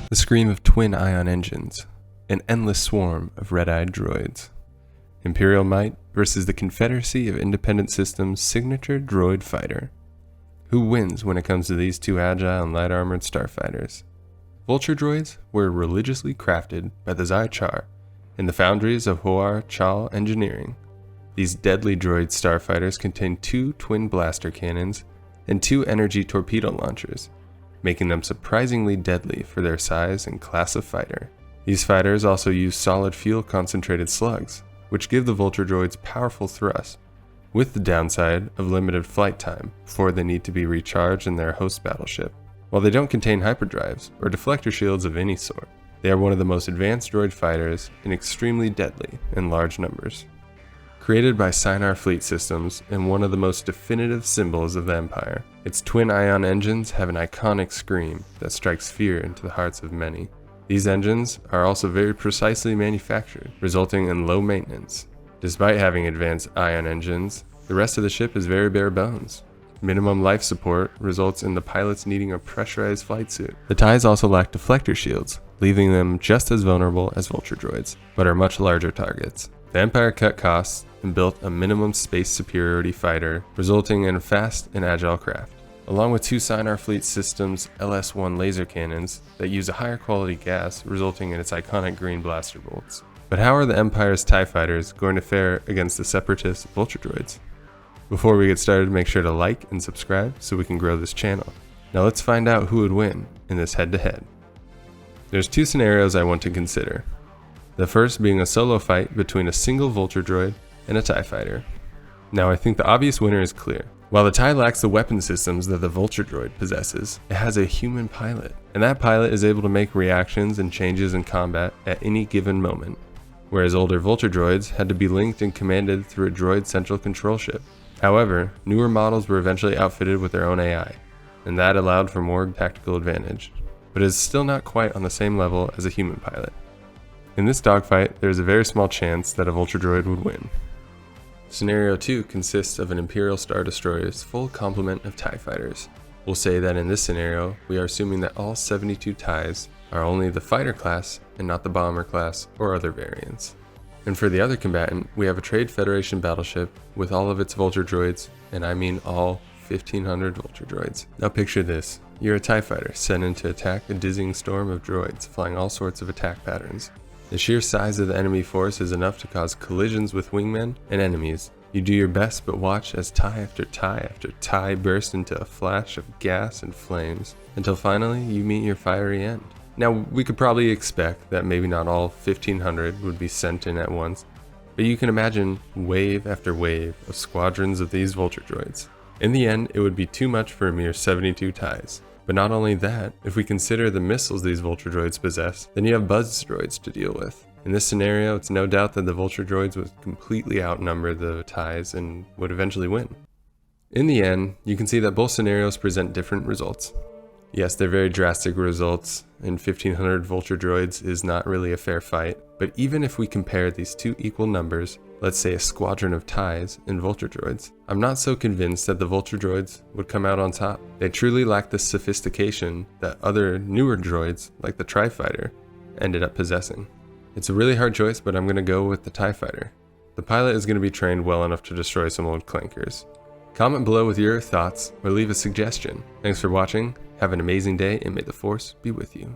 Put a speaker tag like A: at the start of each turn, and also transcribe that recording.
A: The scream of twin ion engines, an endless swarm of red-eyed droids. Imperial might versus the Confederacy of Independent Systems' signature droid fighter. Who wins when it comes to these two agile and light-armored starfighters? Vulture droids were religiously crafted by the Zychar in the foundries of Hoar Chal Engineering. These deadly droid starfighters contain 2 twin blaster cannons and 2 energy torpedo launchers, making them surprisingly deadly for their size and class of fighter. These fighters also use solid fuel concentrated slugs, which give the Vulture droids powerful thrust, with the downside of limited flight time before they need to be recharged in their host battleship. While they don't contain hyperdrives or deflector shields of any sort, they are one of the most advanced droid fighters and extremely deadly in large numbers. Created by Sinar Fleet Systems and one of the most definitive symbols of the Empire, its twin ion engines have an iconic scream that strikes fear into the hearts of many. These engines are also very precisely manufactured, resulting in low maintenance. Despite having advanced ion engines, the rest of the ship is very bare bones. Minimum life support results in the pilots needing a pressurized flight suit. The TIEs also lack deflector shields, leaving them just as vulnerable as Vulture droids, but are much larger targets. The Empire cut costs and built a minimum space superiority fighter, resulting in a fast and agile craft, along with 2 Sinar Fleet Systems LS-1 laser cannons that use a higher quality gas, resulting in its iconic green blaster bolts. But how are the Empire's TIE fighters going to fare against the separatist Vulture droids? Before we get started, make sure to like and subscribe so we can grow this channel. Now let's find out who would win in this head-to-head. There's 2 scenarios I want to consider. The first being a solo fight between a single Vulture droid and a TIE fighter. Now I think the obvious winner is clear. While the TIE lacks the weapon systems that the Vulture droid possesses, it has a human pilot, and that pilot is able to make reactions and changes in combat at any given moment, whereas older Vulture droids had to be linked and commanded through a droid central control ship. However, newer models were eventually outfitted with their own AI, and that allowed for more tactical advantage, but is still not quite on the same level as a human pilot. In this dogfight, there is a very small chance that a Vulture droid would win. Scenario 2 consists of an Imperial Star Destroyer's full complement of TIE fighters. We'll say that in this scenario, we are assuming that all 72 TIEs are only the fighter class and not the bomber class or other variants. And for the other combatant, we have a Trade Federation battleship with all of its Vulture droids, and I mean all 1500 Vulture droids. Now picture this, you're a TIE fighter sent in to attack a dizzying storm of droids flying all sorts of attack patterns. The sheer size of the enemy force is enough to cause collisions with wingmen and enemies. You do your best but watch as TIE after TIE after TIE burst into a flash of gas and flames, until finally you meet your fiery end. Now we could probably expect that maybe not all 1500 would be sent in at once, but you can imagine wave after wave of squadrons of these Vulture droids. In the end, it would be too much for a mere 72 TIEs. But not only that, if we consider the missiles these Vulture droids possess, then you have buzz droids to deal with. In this scenario, it's no doubt that the Vulture droids would completely outnumber the TIEs and would eventually win. In the end, you can see that both scenarios present different results. Yes, they're very drastic results, and 1500 Vulture droids is not really a fair fight, but even if we compare these 2 equal numbers, let's say a squadron of TIEs and Vulture droids, I'm not so convinced that the Vulture droids would come out on top. They truly lack the sophistication that other newer droids, like the TIE fighter, ended up possessing. It's a really hard choice, but I'm going to go with the TIE fighter. The pilot is going to be trained well enough to destroy some old clankers. Comment below with your thoughts or leave a suggestion. Thanks for watching, have an amazing day, and may the Force be with you.